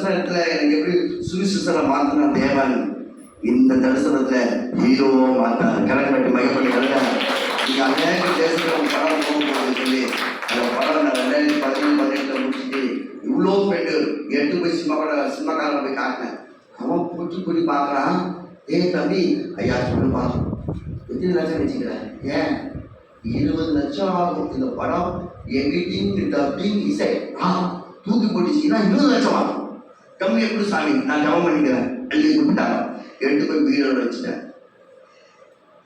தரிசனத்துல எனக்கு எப்படி சுவிசேஷனை மாத்தினா தேவன் இந்த தரிசனத்துல ஹீரோவோ மாத்தார். கரண்ட் மையப்பட்டு கருங்க. நீங்க அநேக தேசத்துல படம் போகும்போது சொல்லி அந்த படம் நான் 2017-18 முடிச்சுட்டு இவ்வளோ போயிட்டு 8 போய் சினிமாக்காரன் போய் காட்டினேன். அவன் கூட்டி பார்க்குறான். தம்பி ஐயா சொல்லுப்பா, எத்தனை லட்சம் வச்சுக்கிறேன்? ஏன் 20 லட்சம் ஆகும் இந்த படம், எடிட்டிங் டப்பிங் இசை தூக்கி போட்டுச்சுன்னா 20 லட்சம் ஆகும். கம்மி எப்படி சாமி, நான் ஜபம் பண்ணிக்கிறேன். அள்ளி கொடுத்துட்டாங்க. எடுத்து போய் வீடோட வச்சுட்டேன்.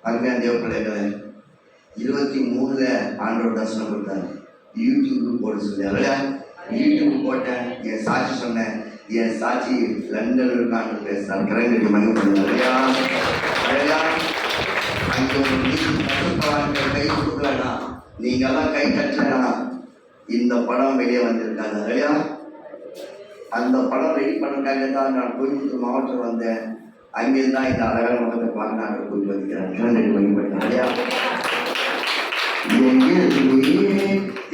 அருமையான தேவ பிள்ளைகளை 23 ஆண்டவர் தரிசனம் கொடுத்தாரு. யூடியூப் போட சொல்லி யூடியூப் போட்டேன். என் சாட்சி சொன்னேன். என் சாட்சி லண்டன் இருக்கான்னு பேசுறாரு. கிரங்கடி மணி பண்ணுங்க. அங்கே ஒரு கை கொடுக்கலனா, நீங்கெல்லாம் கை கட்டலனா இந்த படம் வெளியே வந்திருக்காங்க இல்லையா? அந்த படம் ரெடி பண்ணுறதுக்காக தான் நான் கோயம்புத்தூர் மாவட்டம் வந்தேன். அங்கேருந்து தான் இந்த அழகான முகத்தை பார்க்க நான் போய் வந்திக்கிறேன். ரெடி பண்ணி போயிட்டேன் இல்லையா?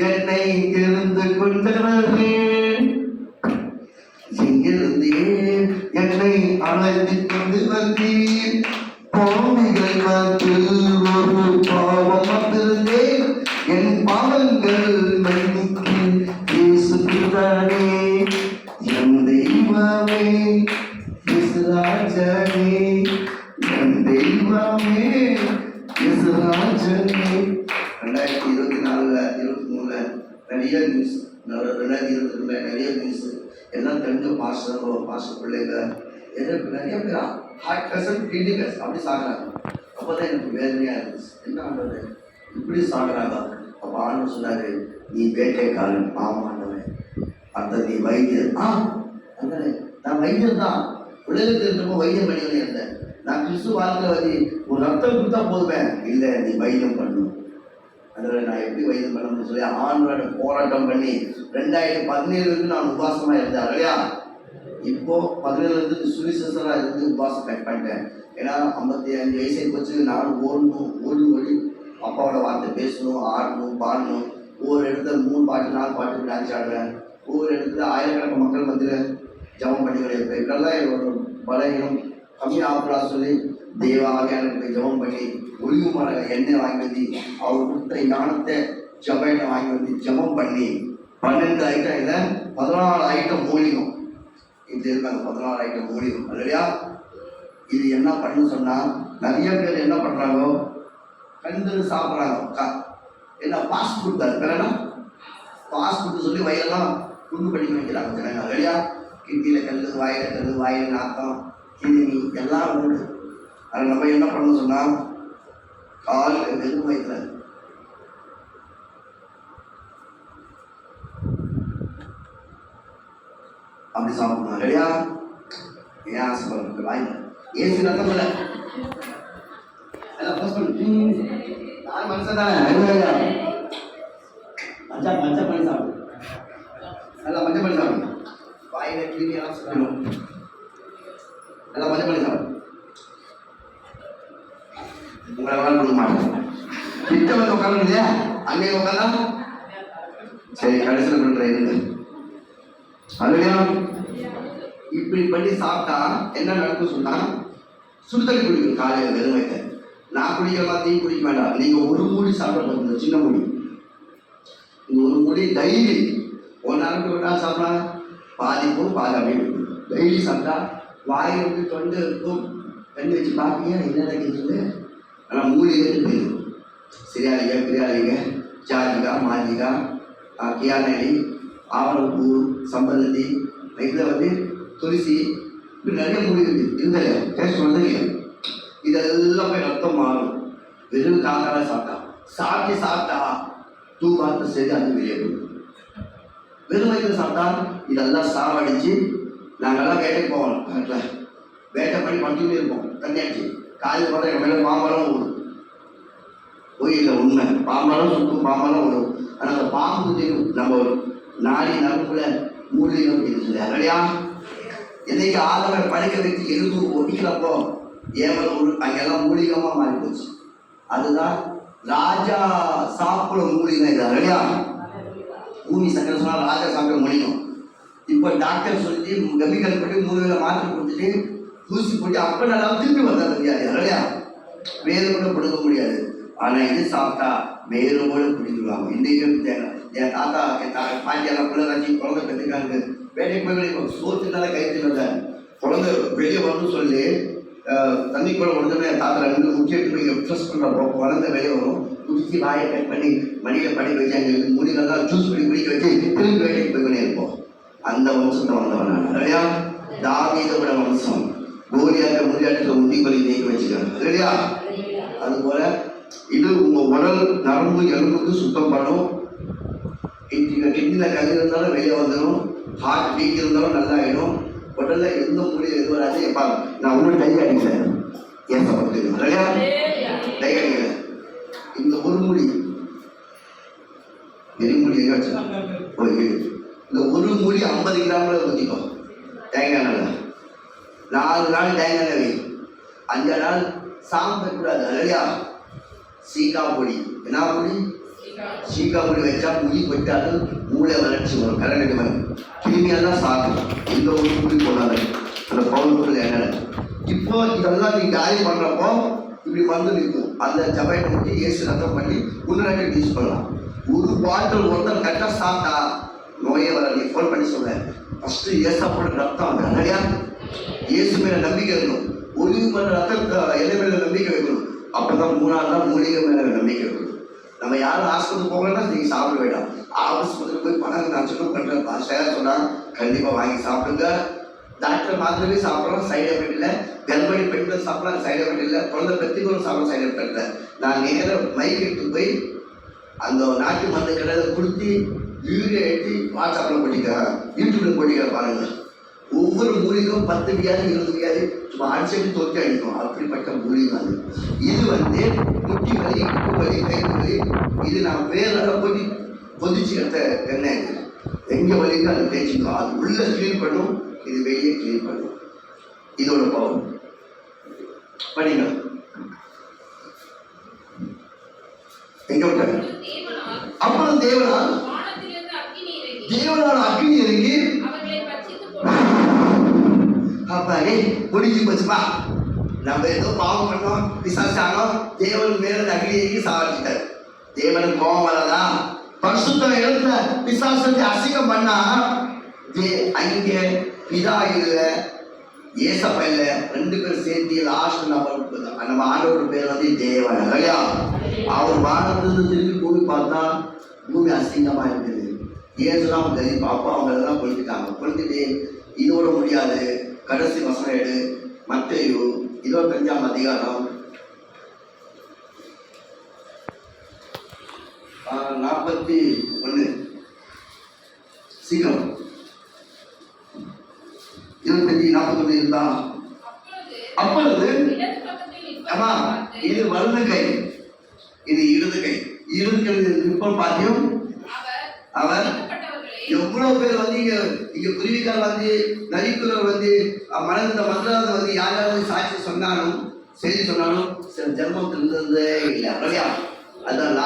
என்னை தெரிந்து கொண்டவர்களே, எங்கிருந்தே என்னை அழைத்து கொண்டு வந்தீர். பாவிகள் மத்தியில் ஒரு பாவம் வந்திருந்தேன். என் பாவங்கள் மன்னிக்கு இயேசுதானே என் தெய்வமே, இயேசுராஜனே என் தெய்வமே, இயேசுராஜனே. 2024 23 நிறைய நியூஸ், 2022 நிறைய நியூஸ் எல்லாம் தெரிஞ்ச பாஸ்டர் பிள்ளைங்க நிறைய பேரா அப்படி சாகுறாங்க. அப்போதான் எனக்கு வேதனையா இருந்துச்சு. என்ன ஆண்டவரே இப்படி சாகுறாங்க? அப்போ ஆண்டவர் சொன்னாரு, நீ வேட்டைக்காரன். ஆமாண்டவன். அடுத்த நீ வைத்தியர். அண்ணே நான் வைத்தியர் தான். உலகத்தில் இருந்தப்போ வைத்தியம் பண்ணிக்கணும் இருந்தேன். நான் கிறிஸ்து வாழ்க்கை வந்து ஒரு ரத்தம் கொடுத்தா போதுவேன். இல்லை, நீ வைத்தியம் பண்ணணும். அதில் நான் எப்படி வைத்தியம் பண்ணணும்னு சொல்லி ஆண்டோட போராட்டம் பண்ணி 2017 நான் உபாசமா இருந்தேன் இல்லையா? இப்போ 17 சுவிசேஷனா இருந்து உபாசம் கட் பண்ணிட்டேன். ஏன்னா 55 வயசை வச்சு நான் ஓடி அப்பாவோட வார்த்தை பேசணும், ஆடணும், பாடணும். ஒவ்வொரு இடத்துல 3 பாட்டு 4 பாட்டு டான்ஸ் ஆடுறேன். ஒவ்வொரு இடத்துல ஆயிரக்கணக்கான மக்கள் மத்தியில் ஜபம் பண்ணிக்கிறேன். இப்போ இதெல்லாம் என்னோட பலகீனம் கம்மியாகக்கூடா சொல்லி தேவாவியான போய் ஜபம் பண்ணி ஒளிவு மர எண்ணெய் வாங்கி வந்து அவர் கொடுத்த ஞானத்தை ஜப எண்ணெய் வாங்கி வந்து ஜபம் பண்ணி 12 ஐட்டம் இல்லை 14 ஐட்டம் மூலிகம். இது இருக்காங்க 14 ஐட்டம் மூலிகம் இல்லையா? இது என்ன பண்ணு சொன்னால் நிறைய பேர் என்ன பண்ணுறாங்க, கண்டு சாப்பிட்றாங்க. என்ன பாஸ்ட் ஃபுட் அது பேர் என்ன? பாஸ்ட் ஃபுட்டு சொல்லி வயலெல்லாம் குண்டு பண்ணி வைக்கிறாங்க ஜனங்க இல்லையா? கிட்டியில் கல், வாயில் கல், வாயில் நாத்தம், கிருமி எல்லாம் உண்டு. அதில் நம்ம என்ன பண்ணணும் சொன்னால் காலில் வெறும் வயிற்றில் அப்படி சாப்பிடணும் இல்லையா? ஏன் ஆசைப்படுறது வாயில் ஏசி ரத்தம் இல்லை. நான் மனுஷன் தானே. மஞ்சள் பண்ணி சாப்பிடு. நல்லா மஞ்சள் பண்ணி சாப்பிடு. வாயில கிருமி எல்லாம் சொல்லணும். நல்லா மஞ்சள் பண்ணி சாப்பிடு. உங்களை கொடுக்க மாட்டேன். கிட்ட வந்து உட்காரணும் இல்லையா? அங்கே உட்காந்தா சரி கடைசியில் பண்ற இருந்து அதுலையா இப்படி பண்ணி சாப்பிட்டா என்ன நடக்கும் சொன்னா, சுடுதண்ணி குடிக்கும். காலையில் வெறும் வைக்க நான் குடிக்கலாம், நீ குடிக்க வேண்டாம். நீங்க ஒரு மூடி சாப்பிட போகுது, சின்ன மூடி. இந்த ஒரு மூடி டெய்லி 1 நாளைக்கு 1 நாள் சாப்பிடலாம். பாதி போகும், பாதி அப்படியே டெய்லி சாப்பிட்டா வாயில் வந்து தொண்டை இருக்கும். தண்ணி வச்சு பார்ப்பீங்க என்ன நினைக்கிறது. ஆனால் மூலிகை போயிடும். சிரியாளிகை, பிரியாளிகை, ஜாதிகா, மாஜிகா, கியானடி, ஆவணப்பூ, சம்பந்தி, இதில் வந்து துளசி, இப்படி நிறைய மூலிகை இருந்தது. டேஸ்ட் வந்தது. இதெல்லாம் போய் ரத்தம் மாறும். வெறும் காக்கால சாப்பிட்டா தூக்காத்த சரி அது வெளியே போயிடும். வெறும் வயிற்று சாப்பிட்டா இதெல்லாம் சாவடிச்சு நாங்கள்லாம் வேட்டைக்கு போவோம். கரெக்டில் வேட்டை பண்ணி படுத்துக்கிட்டே இருப்போம். தண்ணியாச்சு காலையில் பார்த்தா எங்கள் மேலே பாம்பெல்லாம் ஓடும். கோயிலில் உண்மை பாம்பெல்லாம் சுற்றும், பாம்பெல்லாம் ஓடும். ஆனால் அந்த பாம்பு தெரியும் நம்ம நாடி நரம்புல மூலிகை அப்படின்னு சொல்லி இல்லையா? என்னைக்கு ஆதவரை படைக்க வைத்து எழுந்து ஒட்டிக்கிறப்போ ஏவல் அங்கெல்லாம் மூலிகமாக மாறி போச்சு. அதுதான் ராஜா சாப்பிட மூலிகை இல்லையா? பூமி சக்கரை சொன்னால் ராஜா சாப்பிட முடியும். இப்போ டாக்டர் சொல்லி கெமிக்கல் போட்டு 3 வேளை மாத்திரை கொடுத்துட்டு ஊசி போட்டு அப்போ நல்லா திருப்பி வந்தாங்க வியாதி இல்லையா? வேறு கூட பிடுங்க முடியாது. ஆனால் இது சாப்பிட்டா வேரோடு பிடிக்குவாங்க. இன்றைக்கும் என் தாத்தா பாட்டியெல்லாம் பிள்ளை காட்சி குழந்தை பெற்றுக்காங்க. வேலைக்கு போய் சோத்துனால கைத்து வந்தார். குழந்தை வெளியே வரணும்னு சொல்லி தண்ணிக்குள்ள உடனே தாத்தா 2 முக்கியத்துக்கு போய் ப்ரெஸ் பண்ணுறப்போ குழந்தை வெளியே வரும். குடிச்சு வாயை கட் பண்ணி மடியில் படிக்க வச்சு எங்களுக்கு முடியலாம் ஜூஸ் பண்ணி குடிக்க வச்சு திரும்பி வேலைக்கு போய் பண்ணி இருப்போம். அந்த வம்சத்தை வந்தவன் நான் இல்லையா? தாவீதோட வம்சம். கோலியாட்ட முடியாட்டத்தில் உண்டி கொலி நீக்கி வச்சுக்காங்க இல்லையா? அதுபோல இது உங்க உடல் நரம்பு எலும்புக்கு சுத்தம் பண்ணும். கிட்னியில் கல் இருந்தாலும் வெளியே வந்துடும். ஹார்ட் வீக் இருந்தாலும் நல்லா ஆகிடும். உடல்ல எந்த மூலியும் எது வராது. எப்பா நான் ஒன்றும் டை அடிக்கல, ஏன் சொல்றது இல்லையா? டை அடிக்கல. இந்த ஒரு முடி எரிமுடி எங்க வச்சு இந்த ஒரு மூடி 50 கிராம்ல ஊற்றிக்கோ. தேங்காய் எண்ணெய் 4 நாள் தேங்காய் எண்ணெய் வை. 5 நாள் சாப்பிடக்கூடாது இல்லையா? சீக்கா பொடி. என்ன பொடி? சீக்கா பொடி வச்சா முடி கொட்டாது, மூளை வளர்ச்சி வரும். கரண்ட் வரும். கிருமியெல்லாம் சாப்பிடும். இந்த ஒரு பொடி போடாது அந்த பவுல் பொருள் எண்ணெய். இப்போ இதெல்லாம் நீ காலி பண்ணுறப்போ இப்படி வந்து நிற்கும். அந்த ஜபைட்டை ஊற்றி ஏசு ரத்தம் பண்ணி 1 நாளைக்கு யூஸ் பண்ணலாம். ஒரு பாட்டில் ஒருத்தர் கரெக்டாக சாப்பிட்டா நோயே வர. நீ ஃபோன் பண்ணி சொல்ல ஃபஸ்ட்டு ஏசாப்போட ரத்தம் அது இல்லையா? இயேசு மேலே நம்பிக்கை இருக்கணும். ஒளிவு மேலே ரத்த எல்லை மேலே நம்பிக்கை வைக்கணும். அப்போ தான் 3ஆவது நாள் மூலிகை மேலே நம்பிக்கை வைக்கணும். நம்ம யாரும் ஹாஸ்பிட்டல் போகலன்னா நீங்கள் சாப்பிட வேண்டாம். ஹாஸ்பிட்டலுக்கு போய் பணம் நான் சொல்ல பண்ணுறேன் பாஸ்டர் சொன்னால் கண்டிப்பாக வாங்கி சாப்பிடுங்க. டாக்டர் மாத்திரமே சாப்பிட்றோம், சைடு எஃபெக்ட் இல்லை. கர்ப்பிணி பெண்கள் சாப்பிட்லாம், சைடு எஃபெக்ட் இல்லை. குழந்தை பெற்றுக்கணும் சாப்பிட்ற சைடு எஃபெக்ட் இல்லை. நான் நேராக மைக் எடுத்து போய் அந்த நாட்டு மருந்து கடையில் கொடுத்து யூரியா எடுத்து வாட்ஸ்அப்பில் போட்டிக்கிறேன், யூடியூப்ல போட்டிக்கிற பாருங்க. ஒவ்வொரு மூலிகையும் 10 வியாதி 20 வியாதி சும்மா அடிச்சுட்டு தொட்டி அடிக்கும். அப்படிப்பட்ட மூலிகை அது. இது முட்டி வலி, இடுப்பு வலி, கை வலி, இது நான் வேற போய் கொதிச்சு எடுத்த எண்ணெய். எங்கே வலிக்கு அதை தேய்ச்சிக்கோ. அது உள்ள கிளீன் பண்ணும், இது வெளியே கிளீன் பண்ணும். இதோட பவர் படிங்க. எங்க விட்டாங்க? அப்புறம் தேவனால் அக்னி இறங்கி அப்பாடி முடிஞ்சு போச்சுப்பா. நம்ம ஏதோ பாவம் பண்ணோம், பிசாசானோம், தேவன் மேல அக்னி இறங்கி சாதிச்சிட்டார். தேவனுக்கு கோபம் வரதா? பரிசுத்த இடத்துல பிசாசத்தை அசிங்கம் பண்ணா அங்க பிதா இல்ல ஏசப்பா இல்ல, 2 பேர் சேர்த்து லாஸ்ட் நம்ம ஆண்டோட பேர் தேவன் இல்லையா? அவர் வானத்துல திரும்பி பூமி பார்த்தா பூமி அசிங்கமா இருக்குது. ஏசுலாம் கறி பாப்பா அவங்க எல்லாம் கொளுத்திட்டாங்க. கொளுத்திட்டு இதோட முடியாது. கடைசி வசனம் எடு. மத்தேயு 25ஆம் அதிகாரம் 41 சீக்கிரம் 25:41 இருந்தா அப்பொழுது ஆமா இது வலது கை, இது இடது கை. இடது கை இப்போ பாத்தியம் அவர் எவ்வளவு பேர் இங்க குருவிக்கார் நரிக்குறவர் மனந்த மந்திராத யாராவது சாட்சி சொன்னாலும் செய்தி சொன்னாலும் சில ஜென்மம் இருந்ததே இல்லை இல்லையா? அதான்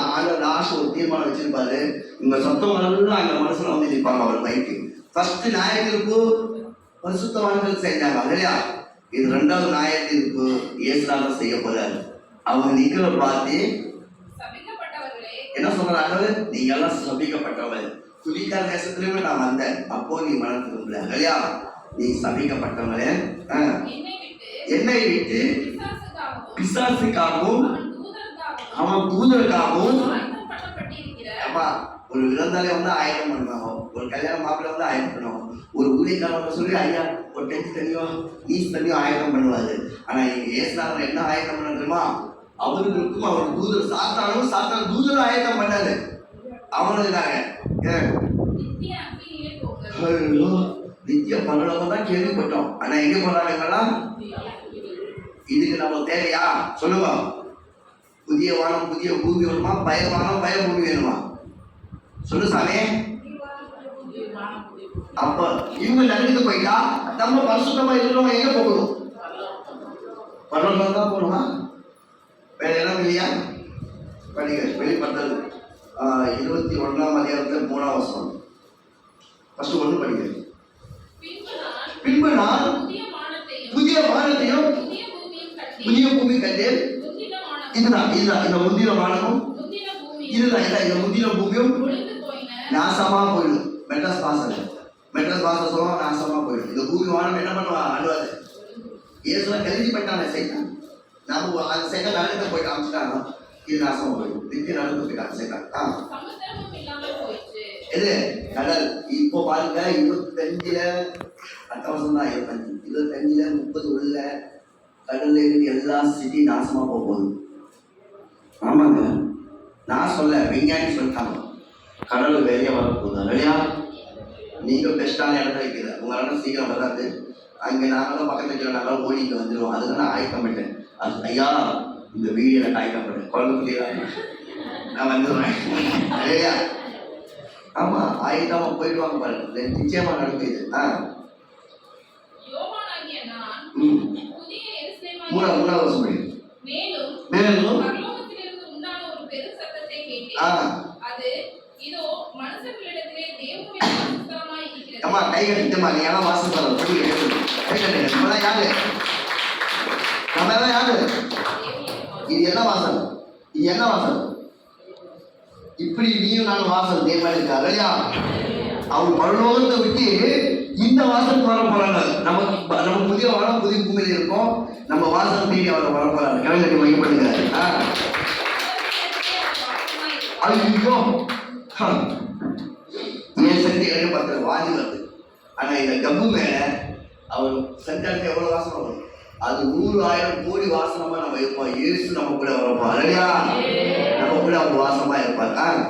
லாஸ்ட் ஒரு தீர்மானம் வச்சிருப்பாரு. இந்த சத்தம் எல்லாம் அங்க மனசுல நிற்பாங்க அவர் மைக்கு. ஃபர்ஸ்ட் நாயகருக்கு பரிசுத்தவான்கள் செஞ்சாங்க இல்லையா? இது 2வது நாயகத்திற்கு இயேசுநாத செய்ய போறாரு. அவங்க நிக்கிற பார்த்து என்ன சொல்றாங்க? நீங்க எல்லாம் சபிக்கப்பட்டவங்க. துதிக்கார தேசத்திலுமே நான் வந்தேன், அப்போ நீ மனம் திரும்பல இல்லையா? நீ சபிக்கப்பட்டவங்களே, என்னை விட்டு பிசாசுக்காகவும் அவன் தூதருக்காகவும். அப்பா ஒரு விருந்தாளி ஆயத்தம் பண்ணுவாங்க, ஒரு கல்யாண மாப்பிள்ளை ஆயத்தம் பண்ணுவாங்க, ஒரு ஊழியக்காரங்க சொல்லி ஐயா ஒரு டென்ட் தண்ணியோ நீஸ் தண்ணியோ ஆயத்தம் பண்ணுவாரு. ஆனா இங்க ஏசுநாதர் என்ன ஆயத்தம் பண்ண தெரியுமா? அவர்களுக்கும் அவர் தூதர் சாத்தான் தூதர் ஆயத்தம் பண்ணாரு அவனுக்காக. நித்திய பரலோகம் தான் கேள்விப்பட்டோம். ஆனா எங்க போறாங்களா? இதுக்கு நம்ம தேவையா சொல்லுங்க? புதிய வானம் புதிய பூமி வேணுமா? பய வானம் பய பூமி வேணுமா? சொல்லு சாமி. அப்ப இவங்க நடந்துட்டு போயிட்டா நம்ம பரிசுத்தமா இருக்கிறவங்க எங்க போகணும்? பரலோகம் தான் போகணுமா? வேற இடம் இல்லையா? வெளிப்படுத்தல் 21ஆம் அதிகாரத்தில் 3ஆம் வசனம். ஃபர்ஸ்ட் 1 படிங்க. பின்பு நான் புதிய வானத்தையும் புதிய பூமி கண்டேன். இதுதான் இந்த முந்தின வானமும் இதுதான் இந்த முந்தின பூமியும் நாசமா போயிடும். மெட்ராஸ் பாச சொல்லுவாங்க, நாசமா போயிடும். இந்த பூமி வானம் என்ன பண்ணுவான்? ஆடுவாரு. இயேசுலாம் கல்வி பண்ணிட்டாங்க சைத்தான். நம்ம அந்த சைத்தான் நடந்து போயிட்டு காமிச்சிட்டாங்க. இது நாசமா போயிடும். நித்திய நடந்து போயிட்டாங்க சைத்தான். எது கடல் இப்போ பாருங்க, 25ல அடுத்த வருஷம் தான் 25ல 30 உள்ள கடல்ல இருந்து எல்லா சிட்டி நாசமா போகுது. ஆமாங்க, நான் சொல்ல, விஞ்ஞானி சொல்லிட்டாங்க கடல் வெளியே வரப்போகுது. இல்லையா? நீங்க பெஸ்டான இடத்துல வைக்கிற உங்களால சீக்கிரம் வராது. அங்கே நாங்களும் பக்கத்து வைக்கிற நாங்களும் ஓடி இங்கே வந்துடுவோம். அதுக்கு நான் ஆயக்கம் பண்ணேன். அது ஐயா இந்த வீடியோ எனக்கு ஆயக்கம் பண்ணேன். குழந்தை புரியுதா? நான் வந்துடுவேன். இல்லையா? ஆமா, ஆயிட்டாம போயிடுவாங்க பாருங்க. நிச்சயமா நடக்குது. மூணாவது வருஷம் மேலும் அம்மா கை கட்டிட்டுமா, நீ எல்லாம் வாசம் சொல்ல கை கட்டுங்க. நம்மதான் யாரு? நம்ம எல்லாம் யாரு? இது என்ன வாசல்? இது என்ன வாசல்? இப்படி நீயும் நானும் வாசல் தேவன் இருக்கா? இல்லையா? அவங்க பரலோகத்தை விட்டு இந்த வாசலுக்கு வர போறாங்க. நம்ம புதிய வாரம் புதிய பூமியில இருக்கோம். நம்ம வாசல் தேடி அவரை வர போறாங்க. கலைஞருக்கு மையப்படுங்க. ஐயோ, என் சக்தி கண்டு பார்த்து வாதி வருது. ஆனா இந்த கப்பு மேல அவர் சஞ்சாரத்தை எவ்வளவு வாசனை வரும்? அது 100,000 கோடி வாசனமா நம்ம இருப்போம். இயேசு நம்ம கூட வரப்போம். இல்லையா? நம்ம கூட அவர் வாசமா இருப்பார்.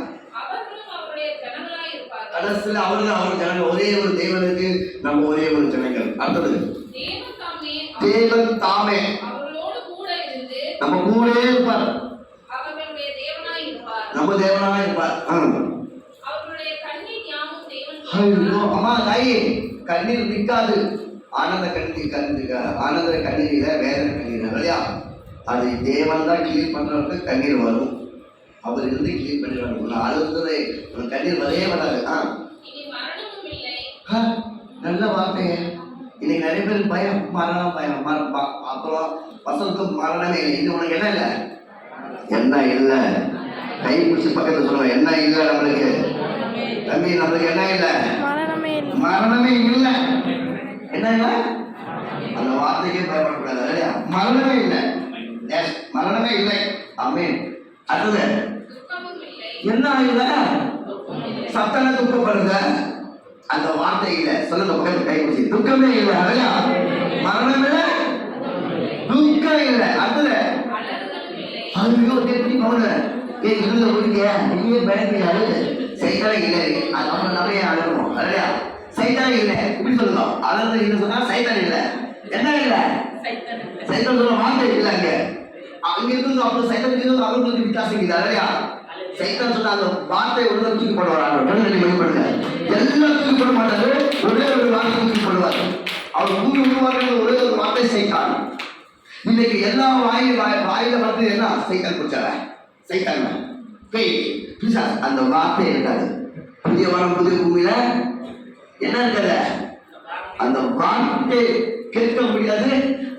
கடைசியில் அவர்கள் அவர் ஜனங்கள். ஒரே ஒரு தேவனுக்கு நம்ம ஒரே ஒரு ஜனங்கள். அடுத்தது தேவன் தாமே நம்ம கூட இருப்பார். நம்ம தேவனாக இருப்பார். அம்மா தாயே, கண்ணீர் நிற்காது. ஆனந்த கண்ணீர் இல்ல, வேதனை கண்ணீர். இல்லையா? அது தேவன் தான் கிளீன் பண்றவங்களுக்கு கண்ணீர் வரும். அவர் இருந்து கிளீன் பண்ணிடுவாங்க. அழுகுறதே கண்ணீர் வரவே வராது. நல்ல வார்த்தை. இன்னைக்கு நிறைய பேர் பயம், மரணம் பயம். அப்புறம் வசனத்துக்கு மரணமே இல்லை. இது உனக்கு என்ன இல்லை? என்ன இல்லை? கை பிடிச்சி பக்கத்துல சொல்லுவாங்க, என்ன இல்லை நம்மளுக்கு? தம்பி, நம்மளுக்கு என்ன இல்லை? மரணமே இல்லை. என்ன இல்லை? அந்த வார்த்தைக்கே பயப்படக்கூடாது. இல்லையா? மரணமே இல்லை. மரணமே இல்லை. ஆமென். அடுத்தது என்ன இல்லை? சத்தன துக்கப்படுங்க. அந்த வார்த்தை இல்லை. சொல்லுங்க பக்கத்துல கை பிடிச்சி. துக்கமே இல்லை. இல்லையா? மரணம் இல்லை, துக்கம் இல்லை. அடுத்தது ஐயோ எப்படி போன இதுல போயிருக்கிய நீயே பயணிக்கிறாரு. சைத்தானே இல்லை. அது அவங்க நிறைய அழகணும். இல்லையா? சைத்தானே இல்லை. இப்படி சொல்லுங்க. அதாவது என்ன சொன்னா சைத்தான் இல்லை. என்ன இல்லை? சைத்தான் சொல்ல வார்த்தை இல்லை. அங்க இருந்து அப்புறம் சைத்தான் இருந்து அவங்களுக்கு வித்தியாசம் இல்லை. இல்லையா? சைத்தான் சொன்ன அந்த வார்த்தை உள்ள தூக்கி போடுவார். மேம்படுங்க. எல்லாம் தூக்கி போட மாட்டாரு. ஒரே ஒரு வார்த்தை தூக்கி போடுவார். அவர் தூக்கி விடுவார்கள். ஒரே ஒரு வார்த்தை சைத்தான். இன்னைக்கு எல்லா வாயில வந்து என்ன சைத்தான் குடிச்சார சைத்தான் அந்த வார்த்தை இருக்காது. புதிய வாரம் புதிய பூமியில என்ன இருக்காது? அந்த வார்த்தை கேட்க முடியாது.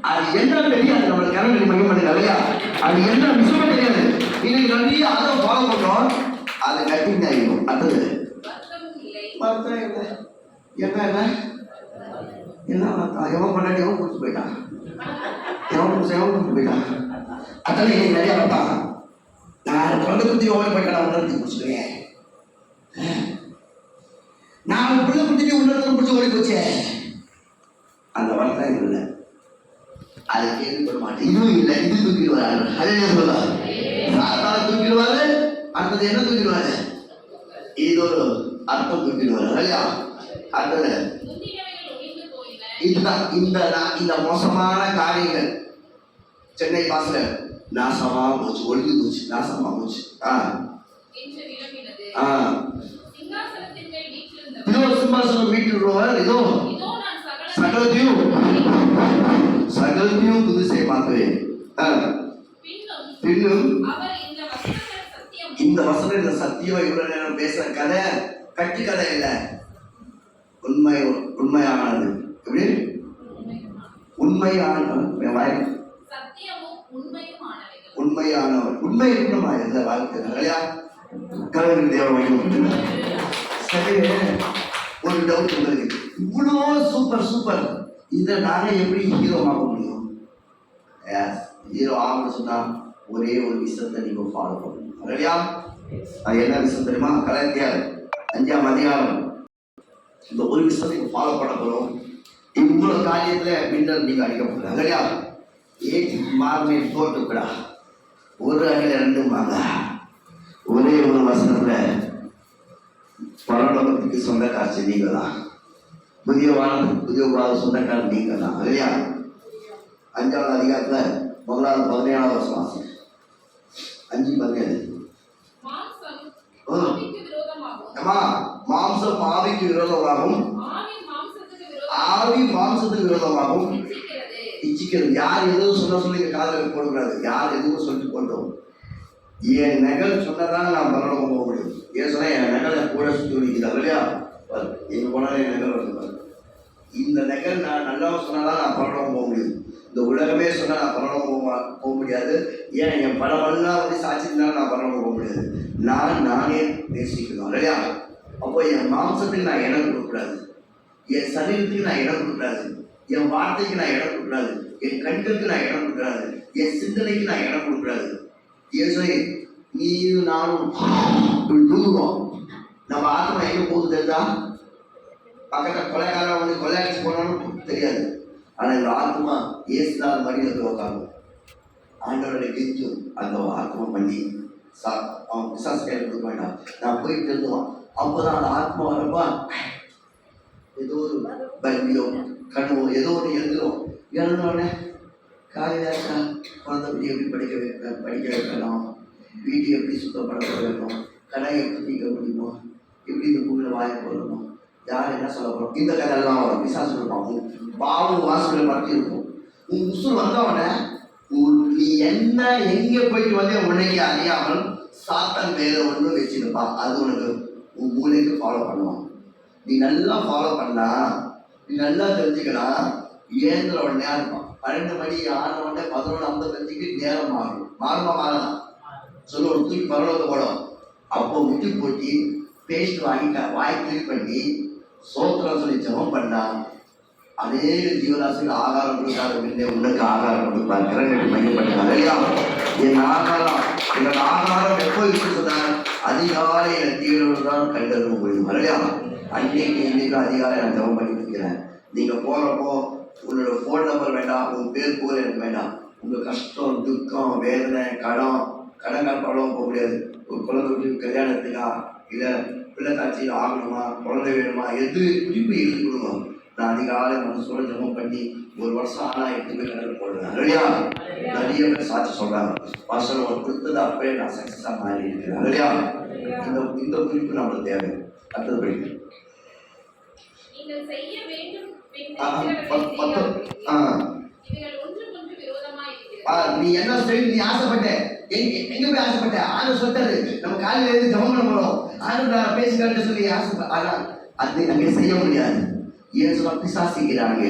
அது என்ன தெரியாது. நம்மளுக்கு கரண்ட் மையம் பண்ணுங்க. இல்லையா? அது என்ன விஷயமே தெரியாது. இன்னைக்கு நிறைய அதை ஃபாலோ பண்றோம். அதை கட்டிங் ஆகிடும். அடுத்தது வருத்தம் இல்லை. என்ன என்ன என்ன வருத்தம்? எவன் பண்ணாட்டி எவன் குடிச்சு போயிட்டான். அத்தனை இன்னைக்கு நிறைய பார்த்தான். நான் குழந்தை குத்தி ஓடி போயிட்டேன். உணர்த்தி குடிச்சுடுவேன். நான் பிள்ளை குத்திட்டு உணர்த்து பிடிச்சி ஓடி போச்சே. அந்த வருத்தம் இல்லை. அதை கேள்விப்பட மாட்டேன். இதுவும் இல்லை. இது தூக்கிடுவாரு. அதே சொல்லுவாரு. சாத்தான தூக்கிடுவாரு. அடுத்தது என்ன தூக்கிடுவாரு? இது ஒரு அர்த்தம் தூக்கிடுவாரு. இல்லையா? அடுத்தது இதுதான் இந்த மோசமான காரியங்கள் சென்னை பாசல நாசமா போச்சு, ஒழுங்கி போச்சு, நாசமா போச்சு. இதோ சிம்மாசனம் வீட்டுள்ளவர். இதோ சகலத்தையும் புது செய்வாக்குவேன். பின்னும் இந்த வசனம் இந்த சத்தியம் இவ்வளவு நேரம் பேசுற கதை கட்டி கதை இல்லை. உண்மையானது. எப்படி உண்மையானவர் உண்மையானவர் உண்மை இருக்கணுமா எந்த வாழ்க்கை இல்லையா? கலைஞர் தேவன் சரி. ஒரு டவுட் உங்களுக்கு, இவ்வளோ சூப்பர் இதை நானே எப்படி ஹீரோ ஆக முடியும்? ஹீரோ ஆகணும்னு சொன்னா ஒரே ஒரு விஷயத்தை நீங்க ஃபாலோ பண்ணணும் இல்லையா? அது என்ன விஷயம் தெரியுமா? கலைஞர் 5ஆம் அதிகாரம் இந்த ஒரு விஷயத்தை நீங்க ஃபாலோ பண்ண போறோம். இவ்வளவு காரியத்துல மின்னல் நீங்க அடிக்க போறாங்க இல்லையா? ஏற்றி மார்மே தோட்டுக்கூடா ஒரு அணில 2 வாங்க. ஒரே ஒரு வசனத்துல பரலோகத்துக்கு சொந்தக்காட்சி நீங்க தான். புதிய வானத்துக்கு புதிய சொந்தக்கார நீங்க தான் இல்லையா? 5ஆவது அதிகாரத்துல 17வது வசனம் 5:17. மாம்சம் ஆவிக்கு விரோதமாகவும் ஆவி மாம்சத்துக்கு விரோதமாகவும் இச்சிக்கிறது. யார் எதுவும் சொன்ன சொல்லி காதல் போடக்கூடாது. யார் எதுவும் சொல்லிட்டு போட்டோம். என் நகல் சொன்னதான் நான் பரலோகம் போக முடியும். ஏன் சொன்னா என் நகலை கூட சுற்றி நிற்கிறார் இல்லையா? எங்க போனாலும் என் நகல் வந்து இந்த நகல் நான் நல்லா சொன்னாதான் நான் பரலோகம் போக முடியும். இந்த உலகமே சொன்னா நான் பரலோகம் போக முடியாது. ஏன் என் பலவெல்லாம் வந்து சாட்சி இருந்தாலும் நான் பரலோகம் போக முடியாது. நானே நேசிக்கணும் இல்லையா? அப்போ என் மாம்சத்துக்கு நான் இடம் கொடுக்கக்கூடாது. என் சரீரத்துக்கு நான் இடம் கொடுக்கக்கூடாது. என் வார்த்தைக்கு நான் இடம் கொடுக்கக்கூடாது. என் கண்களுக்கு நான் இடம் கொடுக்கக்கூடாது. என் சிந்தனைக்கு நான் இடம் கொடுக்கக்கூடாது. ஏன் நீயும் நானும் தூங்குவோம். நம்ம ஆத்மா எங்க போகுது தெரிஞ்சா? பக்கத்தில் கொலைக்காரன் வந்து கொலையாட்சி போனாலும் தெரியாது. ஆனா இந்த ஆத்மா ஏசுனாத மடியில் போய் உட்காந்து ஆண்டவருடைய கெஞ்சும் அந்த ஆத்மா பண்ணி அவன் பிசாசு கையில் கொடுக்க வேண்டாம். நான் போய் தெரிஞ்சுவான். அப்போதான் அந்த ஆத்மா வரப்பா ஏதோ ஒரு பல்வியோ கனவோ ஏதோ ஒன்று எழுதுறோம். எழுதுனோடனே காலையில் குழந்தை எப்படி படிக்க வைக்கணும், வீட்டை எப்படி சுத்தப்படுத்த வைக்கணும், கடை எப்படி நீக்க முடியுமோ, எப்படி இந்த பூமியில் வாய போடணும், யார் என்ன சொல்ல போகிறோம், இந்த கதையெல்லாம் வரும். பிசாசு இருப்பாங்க, பாவம் வாசல்களை பற்றி இருக்கும். உன் உசுர் வந்தவொடனே நீ என்ன எங்கே போயிட்டு வந்தே உன்னைக்கு அறியாமல் சாத்தான் வேற ஒன்று வச்சுருப்பான். அது உனக்கு உன் மூளைக்கு ஃபாலோ பண்ணுவான். நீ நல்லா ஃபாலோ பண்ணா, நீ நல்லா தெரிஞ்சுக்கலாம். ஏந்திர உடனே இருப்பான். 12 மணி ஆன உடனே 11:55 நேரம் மாறலாம் சொல்லி ஒரு தூக்கி பரவலத்தை போடும். அப்போ முட்டி போட்டி பேஸ்ட் வாங்கிட்டா வாய் கிளீன் பண்ணி சோத்திரம் சொல்லி ஜபம் பண்ணா அநேக ஜீவராசிகள் ஆகாரம் கொடுக்காத உனக்கு ஆகாரம் கொடுப்பார். கிரகத்தை மையப்பட்டாங்க இல்லையா? என் ஆகாரம் எங்கள் ஆகாரம் எப்போ இருக்குதுன்னா அதிகாலை என் தீவிரம் தான் கண்டறிய முடியும் இல்லையா? அன்னைக்கு இன்னைக்கு அதிகாலை நான் ஜபம் பண்ணி வைக்கிறேன். நீங்க போறப்போ உன்னோட ஃபோன் நம்பர் வேண்டாம், உங்க பேர் போல எனக்கு வேண்டாம். உங்க கஷ்டம் துக்கம் வேதனை கடன் படம் போக முடியாது. ஒரு குழந்தை வீட்டு கல்யாணத்துக்கா இல்லை பிள்ளை காட்சியில் ஆகணுமா, குழந்தை வேணுமா, எது குறிப்பு எழுதி கொடுங்க. நான் அதிகாலை மனசோட ஜபம் பண்ணி 1 வருஷம் ஆனால் எடுத்து போய் கடல் போடுவேன் இல்லையா? நிறைய பேர் சாட்சி சொல்றாங்க. வருஷம் கொடுத்தது அப்பயே நான் சக்சஸாக மாறி இருக்கிறேன் இல்லையா? இந்த குறிப்பு நம்மளுக்கு தேவை. அடுத்தது படிக்கிறேன். நீ என்ன சொல்லி நீ ஆசைப்பட்ட எங்க போய் ஆசைப்பட்ட? ஆண்டு சொல்லிட்டாரு நம்ம காலையில இருந்து ஜபம் பண்ண போறோம். ஆண்டு பேசிக்கிட்டு சொல்லி ஆசைப்பட்ட. ஆனா அது அங்கே செய்ய முடியாது. ஏன் சொல்ல பிசாசிக்கிறாங்க,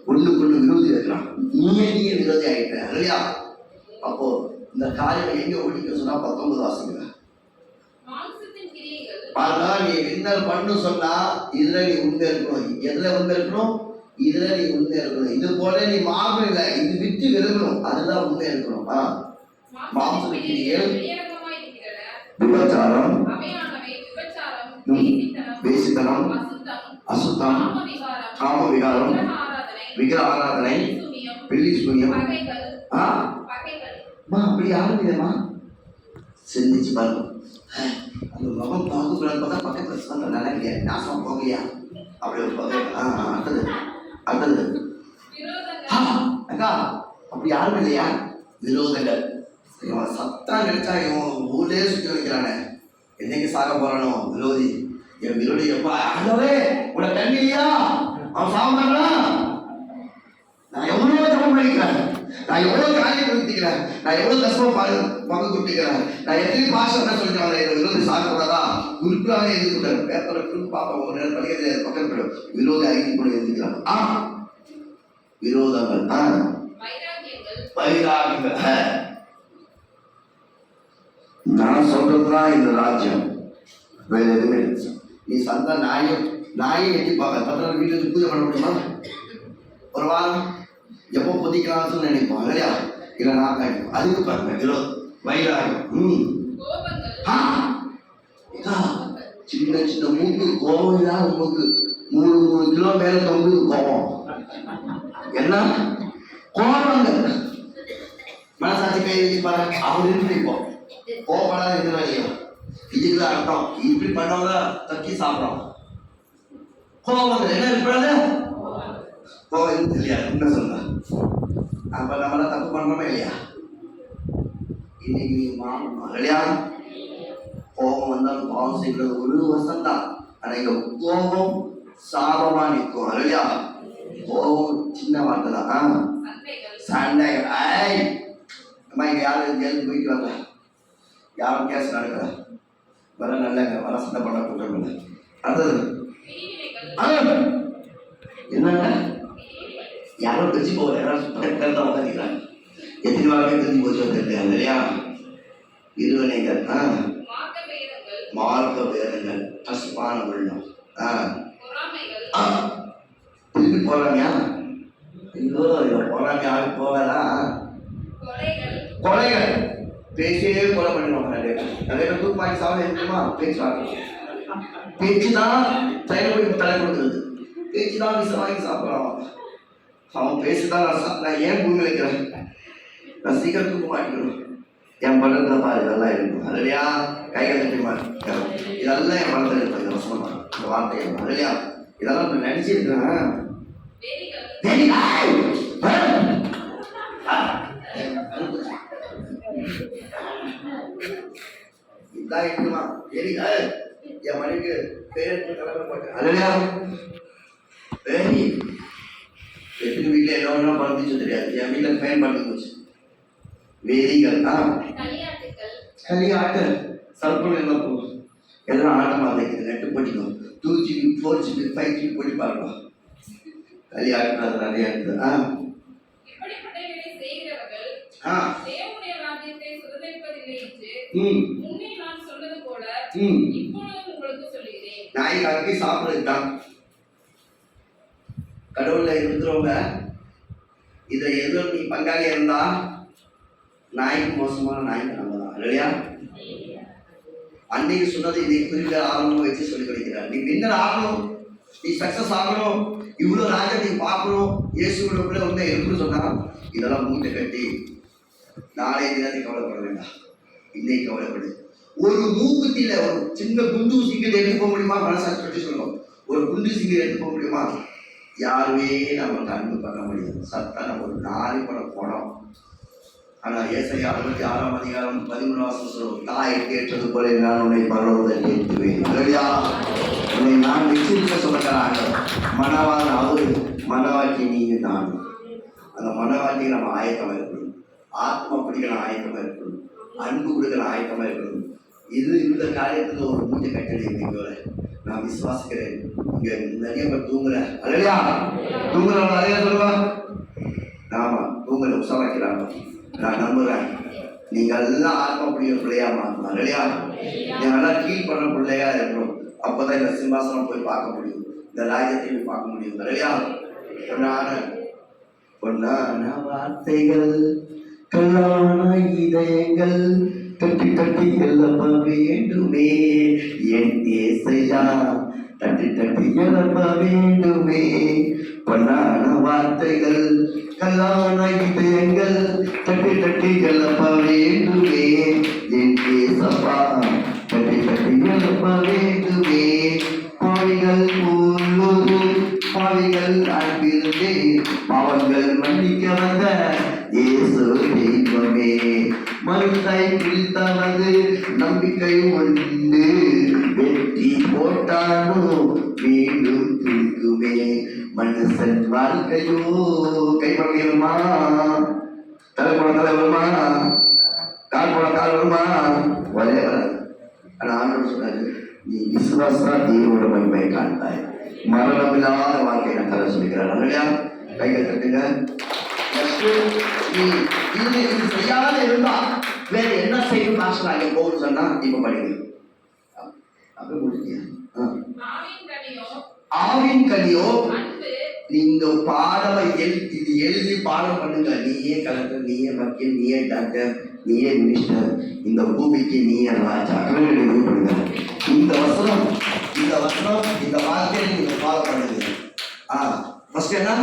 ஒண்ணுக்குள்ள விரோதி இருக்கிறான். நீயே விரோதி ஆயிட்ட இல்லையா? அப்போ இந்த காரியம் எங்க ஓடிக்க சொன்னா 19 வாசிக்கிறேன். ஆனா நீ என்ன பண்ணு சொன்னா இதுல நீ உண்மை இருக்கணும். எதுல உண்மை இருக்கணும்? இதுல நீ உண்மை இருக்கணும். இது போல நீ மாறும் இல்லை, இது விட்டு விரும்பணும். அதுதான் உண்மை இருக்கணும். மாம்சத்தின் கிரியைகள் விபச்சாரம், வேசித்தனம், அசுத்தம், காம விகாரம், விக்கிர ஆராதனை, வெள்ளி சூனியம். அப்படி ஆரம்பிதமா சிந்திச்சு பாருங்க. அந்த முகம் பார்க்கக்கூடாது பார்த்தா பக்கத்தில் சொந்த நினைக்கலையா, நாசம் போகலையா அப்படி ஒரு அடுத்தது அக்கா அப்படி யாரும் இல்லையா? விரோதங்கள். இவன் சத்தம் நினைச்சா இவன் ஊர்லேயே சுற்றி வைக்கிறானே, என்னைக்கு சாக போறானோ விரோதி. என் விரோதி எப்பா ஆகவே உன தண்ணி இல்லையா? அவன் சாப்பிட்டாங்களா? நான் எவ்வளோ ஜபம் பண்ணிக்கிறேன். நான் எவ்வளவு காரியம் கொடுத்துக்கிறேன், நான் எவ்வளவு கஷ்டமா பங்கு கொடுத்துக்கிறேன், நான் எத்தனை பாஷம் என்ன சொல்லிட்டு விரோதி சாப்பிடாதா உறுப்பினாலே எழுதிக்கிட்டாரு. பேப்பரை குரூப் பார்ப்போம், ஒரு நேரம் படிக்கிறது பக்கத்தில் விரோதி அறிக்கை கூட எழுதிக்கிறான். விரோதங்கள், வைராகியங்கள். நான் சொல்றதுதான் இந்த ராஜ்யம், வேற எதுவுமே. நீ சந்த நாயை எட்டிப்பாங்க 10 வீட்டுக்கு பூஜை பண்ண முடியுமா? ஒரு வாரம் எப்போ பொதிக்கலாம்னு நினைப்போம் இல்லையா? இல்லை நான் நினைப்போம். அதுக்கு பாருங்க வைராகியம். சின்ன சின்ன மூக்கு கோபம் இல்லாத மூக்கு 3 கிலோ மேல தொங்குது கோபம். என்ன கோபங்கள் மனசாட்சி கை வச்சு பாருங்க. அவர் இருப்போம் கோபப்படாத இருக்கிறா இல்லையா? இதுக்குதான் அர்த்தம். இப்படி பண்ணவங்க தக்கி சாப்பிடும். கோபங்கள் என்ன இருப்பாங்க? கோபம் தெரியாது என்ன சொல்ற. அப்ப நம்மளாம் தப்பு பண்றோமா இல்லையா? இன்னைக்கு இல்லையா? கோபம் வந்தாலும் பாவம் செய்கிறது 1 வருஷம் தான். ஆனா இங்க கோபம் சாபமா நிற்கும் இல்லையா? கோபம் சின்ன வார்த்தை தான். சண்டைகள். அம்மா இங்க யாரும் ஜெயிலுக்கு போயிட்டு வரல, யாரும் கேஸ் நடக்கல, வர நல்லங்க, வர சண்டை பண்ண குற்றம் இல்லை. அடுத்தது என்னங்க? யாரும் தெரிஞ்சு போகல, யாரும் தான் உட்காந்துக்கிறாங்க. எத்தனை வாரமே தெரிஞ்சு போச்சு தெரியல இல்லையா? இருவனைகள், மார்க்க பேதங்கள், கஷ்டமான உள்ளம், திருப்பி போறாங்க. போறாங்க யாரும் போகலாம். கொலைகள் பேசியே கொலை பண்ணிடுவாங்க. நிறைய பேர் தூக்கமாக்கி சாப்பிட இருக்குமா? பேச்சு தான் போய் தலை கொடுக்குறது. பேச்சு தான் விஷம் வாங்கி சாப்பிட்றான். அவன் பேசுதான் நான் ஏன் பூமி வைக்கிறேன், நான் சீக்கிரம் தூக்க மாட்டிக்கணும். என் படத்துல பாரு இதெல்லாம் இருக்கும் இல்லையா? கைகள் தெரியுமா? இதெல்லாம் என் படத்துல இருப்பேன். இந்த வார்த்தை இல்லையா? இதெல்லாம் நினைச்சிருக்கேன். இதான் இருக்குமா? என் மனைவிக்கு பேருக்கு தலைமை போட்டேன் இல்லையா? எத்தனை வீட்டில் என்ன ஒன்றா பறந்துச்சு தெரியாது. என் வீட்டில் ஃபேன் பறந்து போச்சு. வேதிகள், களியாட்டு, சர்ப்பம் என்ன போகும் எல்லாம் ஆட்டமாக தைக்குது. நெட்டு போட்டிக்கும் 2GB 4GB 5GB போட்டி பார்க்கலாம். களியாட்டு அது நிறைய இருக்குது. நாய்க்கு சாப்பிடுறதுதான் கடவுள்ல இருக்கிறவங்க. இதுல எதோ நீ பங்காளியா இருந்தா நாய்க்கு மோசமான நாய்க்கு நம்ம தான் இல்லையா? அன்னைக்கு சொன்னது இதை குறிப்பிட்ட ஆரம்பம் வச்சு சொல்லி கொடுக்கிறார். நீ வின்னர் ஆகணும், நீ சக்சஸ் ஆகணும், இவ்வளவு ராஜா நீ பார்க்கணும், இயேசுக்குள்ள வந்து இருக்குன்னு சொன்னா இதெல்லாம் மூட்டை கட்டி நாளைய தினத்தை கவலைப்பட வேண்டாம், இன்னைக்கு கவலைப்படு. ஒரு மூக்குத்தில ஒரு சின்ன குண்டு சிங்கத்தை எடுத்து போக முடியுமா? மனசாட்சி பற்றி சொல்லணும். ஒரு குண்டு சிங்கத்தை எடுத்து போக முடியுமா? யாருமே நமக்கு அன்பு பண்ண முடியாது. சத்தா நம்ம ஒரு 4 படம் போனோம். ஆனா ஏசாயா 66ஆம் அதிகாரம் 13 சொல்லும், தாய் கேட்டது போல நான் உன்னை பரலோகத்தில் ஏற்றுவேன். உன்னை நான் வச்சிருக்க சொல்லுகிறாங்க. மனவான் அவரு, மனவாட்டி நீங்க நான். அந்த மனவாட்டிக்கு நம்ம ஆயத்தமா இருக்கணும். ஆத்மா பிடிக்கிற ஆயத்தமா இருக்கணும். அன்பு கொடுக்கிற ஆயத்தமா இருக்கணும். இந்த காரியத்துக்கு ஒரு மூட்டை கட்டளை இன்னைக்கு நான் விசுவாசிக்கிறேன். இங்க நிறைய பேர் தூங்குறேன் இல்லையா? தூங்குறவங்க நிறைய சொல்லுவாங்க. ஆமா, தூங்குற உற்சாகிக்கிறாங்க. நான் நம்புறேன் நீங்க எல்லாம் ஆத்மா பிடிக்கிற பிள்ளையா மாறணும் இல்லையா? நீங்க நல்லா கீழ் பண்ண பிள்ளையா இருக்கணும். அப்பதான் இந்த சிம்மாசனம் போய் பார்க்க முடியும், இந்த ராஜ்யத்தை போய் பார்க்க முடியும் இல்லையா? பொன்னான வார்த்தைகள், கல்லான இதயங்கள் தட்டி தட்டி எழுப்ப வேண்டுமே என் ஏசையா, தட்டி தட்டி எழுப்ப வேண்டுமே. பொன்னான வார்த்தைகள், கல்லான இதயங்கள் தட்டி தட்டி எழுப்ப வேண்டுமே என் ஏசப்பா, தட்டி தட்டி எழுப்ப வேண்டுமே. பாவிகள் முழுது பாவிகள் அன்பிருந்தே பாவங்கள் மன்னிக்க வந்த இயேசு தெய்வமே. மறுத்தை பிடித்தவது நம்பிக்கை உண்டு, வெற்றி போட்டானோ மீண்டும் பிடிக்குமே. மனுஷன் வாழ்க்கையோ கைப்பற்றமா தலை போன தலை வருமா, கால் போன கால் வருமா, வரவே வராது. ஆனா ஆண்டவர் சொன்னாரு, நீ விசுவாசா தேவனோட மகிமையை காண்பாய், மரணமில்லாத வாழ்க்கை நான் தர சொல்லிக்கிறார். இல்லையா? கைகள் தட்டுங்க. நீ இது செய்யாத இருந்தா வேற என்ன செய்யும் மாஸ்டர் அங்கே போகுன்னு சொன்னா இப்ப படிங்க. அப்ப முடிச்சியா? ஆவின் கனியோ நீங்க பாடம் இது எழுதி பாடம் பண்ணுங்க. நீயே கலெக்டர், நீயே வக்கீல், நீயே டாக்டர், நீயே மினிஸ்டர், இந்த பூமிக்கு நீயே ராஜா. பண்ணுங்க இந்த வசனம், இந்த வசனம், இந்த வார்த்தையை நீங்க ஃபாலோ பண்ணுங்க. ஃபர்ஸ்ட் என்ன?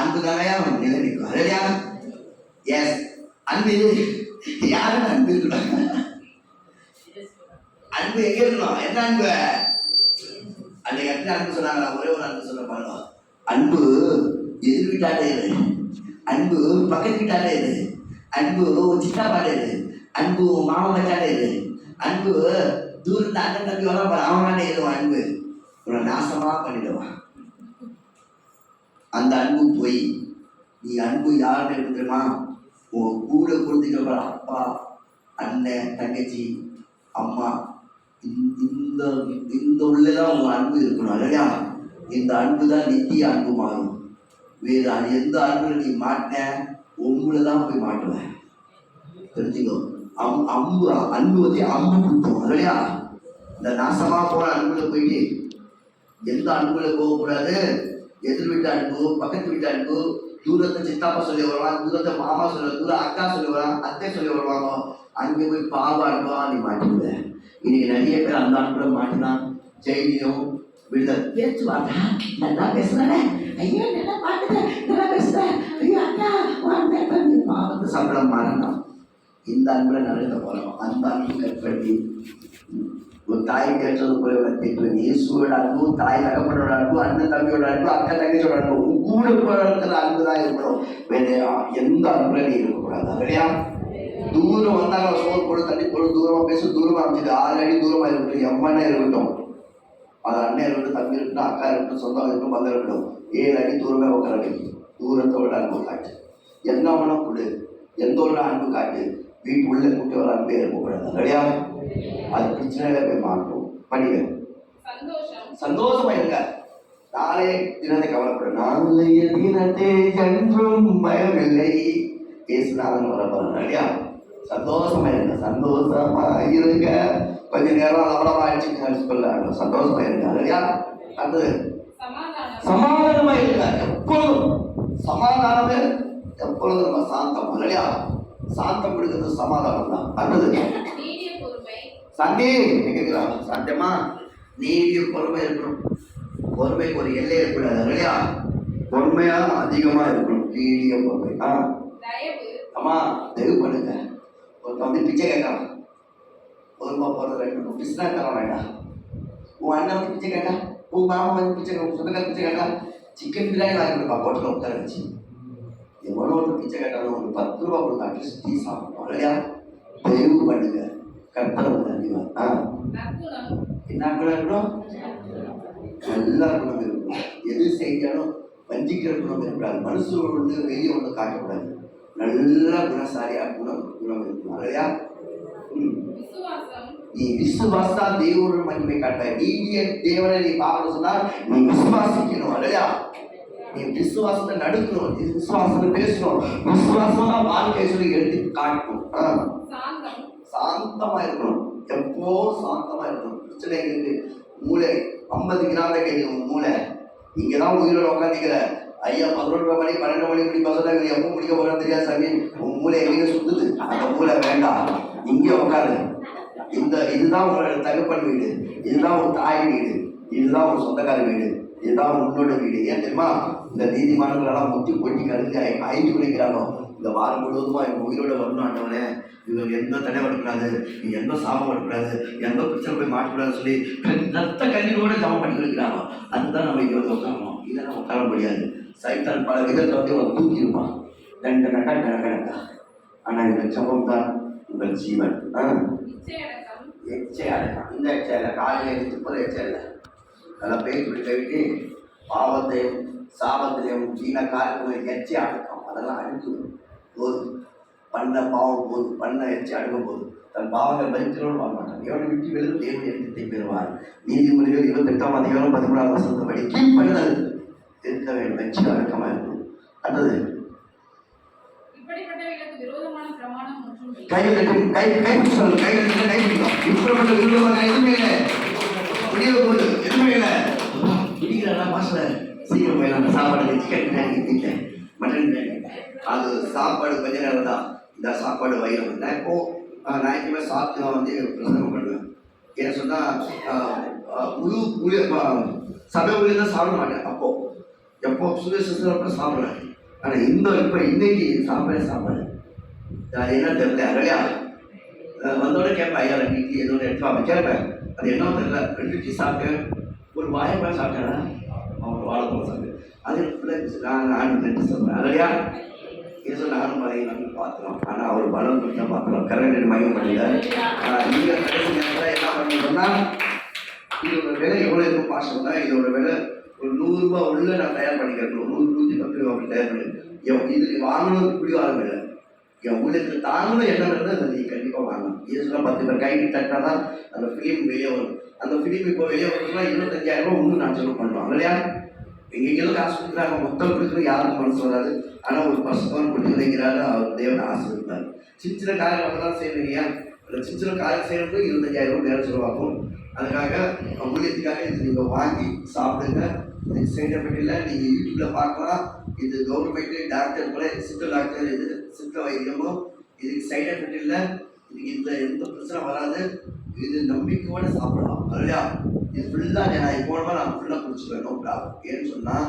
அன்பு தானையா நிலைநிற்கும். இல்லையா? எஸ், அன்பு யாருன்னு அன்பு இருக்கணும். அன்பு எங்க இருக்கணும்? என்ன அன்பு? அன்னைக்கு எப்படி அன்பு சொன்னாங்க? ஒரே ஒரு அன்பு சொல்ல பாருங்க. அன்பு எதிர் வீட்டாலே இரு, அன்பு பக்கத்து வீட்டாலே இரு, அன்பு சித்தா பாட்டே இரு, அன்பு மாமா மச்சாலே இரு, அன்பு தூரத்து அண்ணன் தம்பி வர அவனாலே இருவான். அன்பு உன்னை நாசமா பண்ணிடுவான். அந்த அன்பு போய் நீ அன்பு யாருன்னு இருக்கு தெரியுமா? உன் கூட கொடுத்துக்க அப்பா, அண்ணன், தங்கச்சி, அம்மா, இந்த இந்த உள்ளதான் உங்க அன்பு இருக்கணும். இல்லையா? இந்த அன்பு தான் நித்திய அன்பு மாறும். வேறு எந்த அன்புல நீ மாட்டின உங்களை தான் போய் மாட்டுவேன். தெரிஞ்சுக்கோ. அன்பு அன்பு வந்து அம்பு கொடுத்தோம். இல்லையா? இந்த நாசமா போன அன்புல போயிட்டு எந்த அன்புல போகக்கூடாது. எதிர் வீட்டு அன்பு, பக்கத்து வீட்டு அன்பு, தூரத்தை சித்தாப்பா சொல்லி வருவான், தூரத்தை மாமா சொல்ல, தூரம் அக்கா சொல்லி வரான், அத்தை சொல்லி வருவாங்க. அங்கே போய் பாவ அன்பா நீ மாட்டிடுவ. இன்னைக்கு நிறைய பேர் அந்த அன்புல மாட்டினான். ஜெயிலியும் விடுதல் பேச்சுவாங்க. நல்லா பேசுறேன், ஐயோ நல்லா பாட்டுத, நல்லா பேசுறேன், ஐயோ அக்கா பாவத்து சம்பளம் மாறணும். இந்த அன்புல நடந்த போறோம். அந்த அன்பு கற்பட்டி ஒரு தாய் கேட்டது போல திட்டுவேன். இயேசுவோட அன்பு, தாய் தகப்பனோட அன்பு, அண்ணன் தம்பியோட அன்பு, அக்கா தங்கச்சியோட அன்பு, கூட இருக்கிற அன்பு தான் இருக்கணும். வேற எந்த அன்புல நீ இருக்கக்கூடாது. இல்லையா? தூரம் வந்தாங்க, சோறு போடு, தண்ணி போடு, தூரமா பேச, தூரமா அமைச்சது 6 அடி தூரமா இருக்கட்டும், எம்மனே இருக்கட்டும், அது அண்ணன் இருக்கட்டும், தம்பி இருக்கட்டும், அக்கா இருக்கட்டும், சொந்தம் இருக்கட்டும், பந்தம் இருக்கட்டும், 7 அடி தூரமே உட்கார தூரத்தோட அன்பு காட்டு. என்ன வேணா கொடு, எந்த ஒரு அன்பு காட்டு. வீட்டுக்குள்ள கூட்டி வர அன்பே இருக்கக்கூடாது. இல்லையா? அது பிரச்சனையில போய் மாட்டோம். பண்ணிக்க, சந்தோஷமா இருங்க. நாளே தினத்தை கவலைப்படும். நாளைய தினத்தை என்றும் பயமில்லை, பேசினாலும் வரப்போறேன். இல்லையா? சந்தோஷமா இருங்க, சந்தோஷமா இருங்க. கொஞ்ச நேரம் அவலமாயிடுச்சு சொல்ல, சந்தோஷமா இருங்க. இல்லையா? அது சமாதானமா இருங்க. எப்பொழுதும் சமாதானமே, எப்பொழுதும் நம்ம சாந்தம். இல்லையா? சாந்தம் கொடுக்கிறது சமாதானம் தான். அடுத்தது சண்டே கேட்கிறாங்க. சண்டமா நீடிய பொறுமை இருக்கணும். பொறுமைக்கு ஒரு எல்லை இருக்கக்கூடாது. இல்லையா? பொறுமையா அதிகமா இருக்கணும். நீடிய பொறுமை. ஆமா, தயவு பண்ணுங்க. ஒருத்த வந்து பிச்சை கேட்கலாம், பொறுமை போறது வேணும். பிஸ்னா தர வேண்டாம். உன் அண்ணன் வந்து பிச்சை கேட்டா, உன் மாமா வந்து பிச்சை, சொந்தக்கார பிச்சை கேட்டா, சிக்கன் பிரியாணி வாங்கி கொடுப்பா, ஹோட்டலில் உட்கார வச்சு. எவ்வளோ ஒரு பிச்சை கேட்டாலும் ஒரு 10 ரூபா கொடுத்து அட்லீஸ்ட் டீ சாப்பிடணும். இல்லையா? தயவு பண்ணுங்க. கர்த்தர் அறிவா. என்ன குணம் இருக்கணும்? எல்லா குணம் இருக்கணும். எது செஞ்சாலும் வஞ்சிக்கிற குணம் இருக்கக்கூடாது. மனுஷன் ஒன்று வெளியே ஒன்று காட்டக்கூடாது. நல்ல குணசாலியா குணம் இருக்கணும். இல்லையா? நீ விசுவாசா தேவனோட மகிமை காட்டாய். நீதிய தேவனை நீ பார்க்கணும் சொன்னா நீ விசுவாசிக்கணும். இல்லையா? நீ விசுவாசத்தை நடுக்கணும், விசுவாசத்தை பேசணும், விசுவாசமா வாழ்க்கை சொல்லி எடுத்து காட்டணும். சாந்தமா இருக்கணும். எப்போ சாந்தமா இருக்கணும். பிரச்சனை இருக்கு. மூளை 50 கிராம் கேட்கும். மூளை இங்கதான் உயிரோட உட்காந்துக்கிற. ஐயா 11 மணி 12 மணி இப்படி பசங்க எப்போ முடிக்க போறோம் தெரியாது சாமி. உன் மூளை எங்க சுத்துது. அந்த மூளை வேண்டாம், இங்கே உட்காரு. இதுதான் உங்களோட தகப்பன் வீடு, இதுதான் ஒரு தாய் வீடு, இதுதான் ஒரு சொந்தக்கார வீடு, இதுதான் உன்னோட வீடு. ஏன் தெரியுமா? இந்த நீதிமான்களெல்லாம் முத்தி கொட்டி கருதி 5 மணிக்கிறாங்க. இந்த வாரம் முழுவதுமா எங்கள் உயிரோட வரணும் ஆண்டவனே, இவங்க எந்த தடை வரக்கூடாது, நீ எந்த சாபம் வரக்கூடாது, எந்த பிரச்சனை போய் மாட்டக்கூடாதுன்னு சொல்லி ரத்த கண்ணீரோட ஜபம் பண்ணி கொடுக்குறாங்க. அதுதான் நம்ம இங்கே வந்து உட்காரணும். இதை நம்ம உட்கார முடியாது. சைத்தான் பல விதத்தை வந்து அவன் தூக்கிடுவான். டனக்கா. ஆனால் இந்த ஜபம் தான் உங்கள் ஜீவன். எச்சை அடக்கம். இந்த எச்சை இல்லை, காலையில் எடுத்து போகிற எச்சை இல்லை. அதெல்லாம் பேய் இப்படி கழிட்டு பாவத்தையும் சாபத்திலையும் சீன காலத்தையும் எச்சை அடக்கம். அதெல்லாம் அழிஞ்சு போதும். பண்ண பாவம் போதும், பண்ண எரிச்சு அடங்கும் போதும் தன் பாவங்கள் மதிக்கிறோன்னு வாழ மாட்டான். எவனை விட்டு வெளியில் தேவனுடைய இடத்தை பெறுவார். நீதிமொழிகள் 28:13 கீழ்ப்படிதல் இருக்க வேண்டும், வச்சு அடக்கமாக இருக்கணும். அடுத்தது கை கட்டும், கை கை சொல்லு, கை கட்டு, கை பிடிக்கும். இப்படிப்பட்ட விரோதமாக எதுவுமே இல்லை, முடிவு போது எதுவுமே இல்லை. பிடிக்கிறா மாசல சீக்கிரம் போயிடலாம், சாப்பாடு சிக்கன் மட்டன் அது சாப்பாடு கொஞ்ச நேரம் தான். இந்த சாப்பாடு வயிறு நான் இப்போ ஞாயிற்றுமே சாப்பிட்டு தான் வந்து பிரசங்கம் பண்ணுவேன். ஏன்னு சொன்னால் முழு சபை ஊழியர் தான் சாப்பிட மாட்டேன். எப்போ சுதேசத்தில் சாப்பிடுவேன். ஆனால் இன்னைக்கு சாப்பாடு என்ன தெரியல. இல்லையா வந்தோட கேட்பேன், ஐயா 2 இட்லி எதோட எடுத்து அப்படி கேட்பேன். அது என்ன தெரியல. 2 இட்லி சாப்பிட்டேன், ஒரு வாழைப்பழம் சாப்பிட்டேன்னா அவங்க வாழைப்பழம் சாப்பிட்டேன். அது நான் 2 சொல்கிறேன். இல்லையா இது நானும் பழைய பார்க்கலாம். ஆனால் அவர் பலம் கொடுத்தா பார்க்கலாம். கரெக்ட் மையம் பண்ணல. நீங்கள் கடைசி நேரத்தில் என்ன பண்ணீங்கன்னா இதோட விலை எவ்வளோ இருக்கும் பாசம் தான். இதோட விலை ஒரு 100 ரூபா உள்ள நான் தயார் பண்ணிக்கிறேன். 100-110 ரூபா அப்படி தயார் பண்ணிக்கிறேன். இது வாங்கணும்னு பிடிவாரம் இல்லை. என் உங்களுக்கு தாங்களும் என்ன வருது அதை நீங்கள் கண்டிப்பாக வாங்கணும். இது சொன்னால் 10 பேர் கைக்கு தட்டினா தான் அந்த ஃபிலிம் வெளியே வரும். அந்த ஃபிலிம் இப்போ வெளியே வருதுன்னா 25,000 ரூபா இன்னும் நான் செலவு பண்ணுறோம். இல்லையா எங்கெங்கெல்லாம் காசு கொடுக்குறாங்க, மொத்தம் கொடுக்குறது யாருக்கும் மனசு வராது. ஆனால் ஒரு பசுமான் கொடுத்துருக்கிறாரு, அவர் தேவனை ஆசீர்வதிப்பார். சின்ன காரியம் தான் செய்யணுங்கய்யா. அந்த சின்ன காரியம் செய்யறது 25,000 ரூபா நேரம் செலவாகும். அதுக்காக ஊழியத்துக்காக இது நீங்கள் வாங்கி சாப்பிடுங்க. இதுக்கு சைட் எஃபெக்ட் இல்லை. நீங்கள் யூடியூப்பில் பார்க்கலாம். இது கவர்மெண்ட்டு டாக்டர் கூட சித்த டாக்டர், இது சித்த வைத்தியமோ, இதுக்கு சைட் எஃபெக்ட் இல்லை. இதுக்கு எந்த பிரச்சனை வராது. இது நம்பிக்கையோடு சாப்பிடலாம். இல்லையா இது ஃபுல்லாக நான் போனப்போ நான் ஃபுல்லாக குடிச்சுக்குவேன். No problem. ஏன்னு சொன்னால்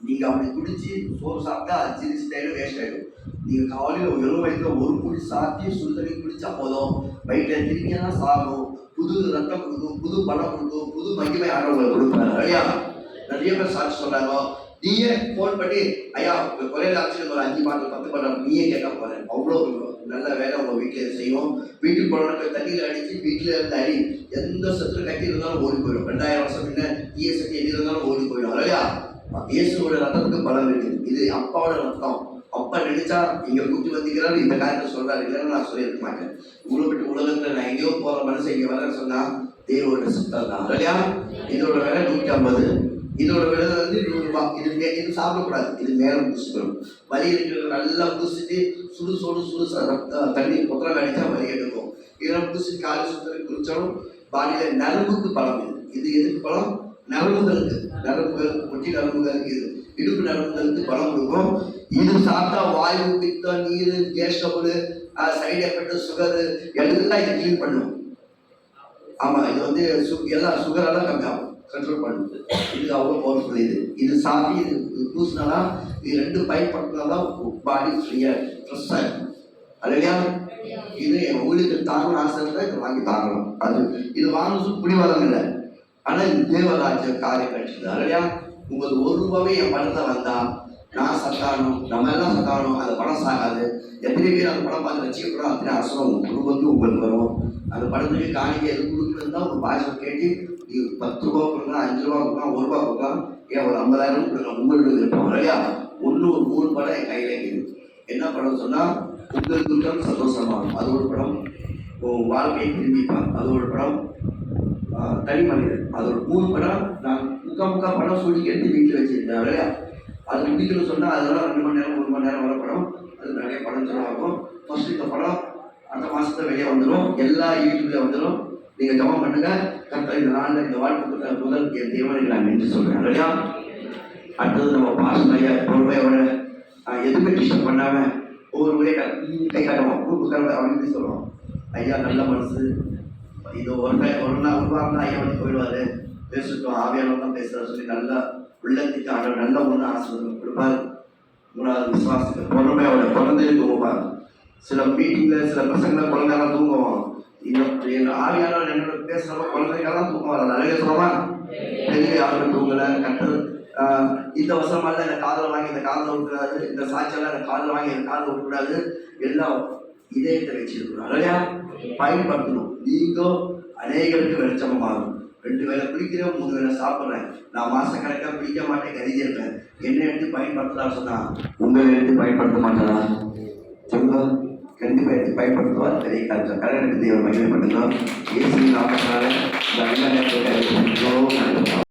நீங்கள் அப்படி குடிச்சு சோறு சாப்பிட்டா அது சிரிச்சிட்டாயிடும், வேஸ்ட் ஆகிடும். நீங்கள் காலையில் வெறும் வயிற்றில் ஒரு குடி சாப்பிட்டு சுடுதண்ணி குடித்தா போதும். வயிற்றில் திரும்பினா சாகும், புது ரத்தம் கொடுக்கும், புது பணம் கொடுக்கும், புது மகிமை ஆடவங்களை கொடுப்பாரு. ஐயா நிறைய பேர் சாட்சி சொல்கிறாங்க. நீயே ஃபோன் பண்ணி ஐயா கொலையில் ஆச்சு ஒரு 5 பாட்டில் 10 பாட்டில் நீயே கேட்க போகிறேன். அவ்வளோ நல்ல வேலை உங்கள் வீட்டில் செய்யும். வீட்டுக்கு போனவங்க தண்ணியில் அடித்து வீட்டில் இருந்து அடி எந்த சத்துல கட்டி இருந்தாலும் ஓடி போயிடும். 2000 வருஷம் முன்ன தீய சக்தி எது இருந்தாலும் ஓடி போயிடும். இல்லையா இயேசுவோட ரத்தத்துக்கு பலம் இருக்குது. இது அப்பாவோட ரத்தம். அப்பா நினைச்சா இங்கே கூட்டி வந்திக்கிறாரு, இந்த காரியத்தை சொல்றாரு. இல்லைன்னு நான் சொல்லியிருக்க மாட்டேன். உங்களை விட்டு உலகத்தில் நான் எங்கேயோ போகிற மனசு இங்கே வரேன்னு சொன்னால் தேவோட சுத்தம் தான். இல்லையா இதோட விலை 150. இதோட விலை வந்து 100 ரூபாய். இது சாப்பிடக்கூடாது. இது மேலே பூசிக்கணும். வலி இருக்கிறது நல்லா பூசிட்டு சுடு தண்ணி புத்திரம் அடித்தா வலி எடுக்கும். இதெல்லாம் பூசிட்டு காலை சுத்தரை குளிச்சாலும் பாடியில் நரம்புக்கு பலம். இது எதுக்கு பலம்? நரம்புகள் ஒட்டி நரம்புகளுக்கு, இது இடுப்பு நரம்புகளுக்கு பலம் கொடுக்கும். இது சாப்பிட்டா வாயு, பித்தம், நீர், gas trouble, side effect, sugar எல்லாம் இது கிளீன் பண்ணும். ஆமாம் இது வந்து எல்லாம் சுகரெல்லாம் கம்மியாகும், கண்ட்ரோல் பண்ணுது. இது அவ்வளோ பவர்ஃபுல். இது சாப்பிட்டு இது பூசினாலும் இது 2 பயன்படுத்தினாதான் பாடி ஃப்ரீயாக ஃப்ரெஷ்ஷாக இருக்கும். இல்லையா இது என் ஊழியத்தை தாங்கணும் ஆசை இருந்தால் இதை வாங்கி தாங்கணும். அது இது வாங்கணும் பிடிவாதம் இல்லை. ஆனால் இது தேவராஜ்ய காரியம் கட்சிது. இல்லையா உங்களுக்கு 1 ரூபாவே என் பணத்தை வந்தா நான் சத்தானும், நம்ம எல்லாம் சத்தானும், அந்த பணம் சாகாது. எத்தனை பேர் அந்த படம் பார்த்து ரசிக்கப்படும், அத்தனை அரசும் உங்கள் குடும்பத்துக்கு உங்களுக்கு வரும். அந்த படத்துக்கு காணிக்கை எது கொடுக்குறது தான் ஒரு பாஷை கேட்டு நீ 10 ரூபா கொடுக்கலாம், 5 ரூபா கொடுக்கலாம், 1 ரூபா கொடுக்கலாம், ஏன் ஒரு 50,000 கொடுக்கலாம். உங்களுக்கு இருப்போம். இல்லையா ஒன்று ஒரு 3 படம் என் கையில் இருக்குது. என்ன படம் சொன்னால் உங்களுக்கு இருக்கான்னு சந்தோஷமாகும், அது ஒரு படம். வாழ்க்கையை திரும்பிப்பான், அது ஒரு படம். தனி மனிதன், அது ஒரு 3 படம். நான் முக்கா படம் சொல்லி எடுத்து வீட்டில் வச்சுருந்தேன். இல்லையா அது முடிக்கணும்னு சொன்னால் அதெல்லாம் 2 மணி நேரம் 1 மணி நேரம் வர படம். அது நிறைய படம் செலவாகும். ஃபஸ்ட்டு இந்த படம் அடுத்த மாதத்தில் வெளியே வந்துடும், எல்லா யூடியூப்லேயே வந்துடும். நீங்கள் ஜபம் பண்ணுங்க. கரெக்டாக இந்த நாளில் இந்த வாழ்க்கை முதல் என் தேவனுக்கு நான் நன்றி சொல்கிறேன். இல்லையா அடுத்தது நம்ம பாசனைய பொறுமையோட எதுவுமே டிஸ்டர்ப் பண்ணாமல் ஒவ்வொரு முறையை கை காட்டுவோம், கூப்பிட்டு அப்படின்னு சொல்லுவோம். ஐயா நல்ல மனசு, இது ஒரு நாள் ஐயா வந்து போயிடுவார், பேசிட்டோம் ஆவியானவர் தான் பேசுகிறார் சொல்லி நல்லா உள்ளத்துக்கு ஆண்டவர் நல்ல ஒன்று ஆசீர்வாதம் கொடுப்பார். 3வது விசுவாசத்துக்கு பொறுமையோட குழந்தைய தூங்குவார். சில மீட்டிங்கில் சில பசங்களை குழந்தைலாம் தூங்குவோம். என் ஆவியானவர் என்னோட பேசுகிறப்ப குழந்தைங்கெல்லாம் தூங்குவார். அது அழகே சொல்லுவான். பெரிய யாரும் தூங்கலை. கற்று இந்த வசனமால இந்த காதில் வாங்கி இந்த காதில் விட்டுக்கூடாது, இந்த சாட்சியெல்லாம் இந்த காதில் வாங்கி இந்த காதில் விட்டுக்கூடாது, எல்லாம் இதயத்தை வச்சிருக்கணும். அதையா பயன்படுத்தணும். நீங்களும் அநேகருக்கு வெளிச்சமாகும். 2 வேளை குடிக்கிறேன், 3 வேளை சாப்பிட்றேன், நான் மாசக்கணக்காக பிடிக்க மாட்டேன், கருதி இருப்பேன். என்ன எடுத்து பயன்படுத்தலாம் சொன்னா உங்களை எடுத்து பயன்படுத்த மாட்டாரா சொல்லுங்க. கண்டிப்பாக எடுத்து பயன்படுத்துவார். பெரிய காலத்தில் கல்யாணத்துக்கு தேவை மகிழ்ச்சி பண்ணுங்க. இயேசுவின் நாமத்தினால இந்த நல்ல நேரத்தை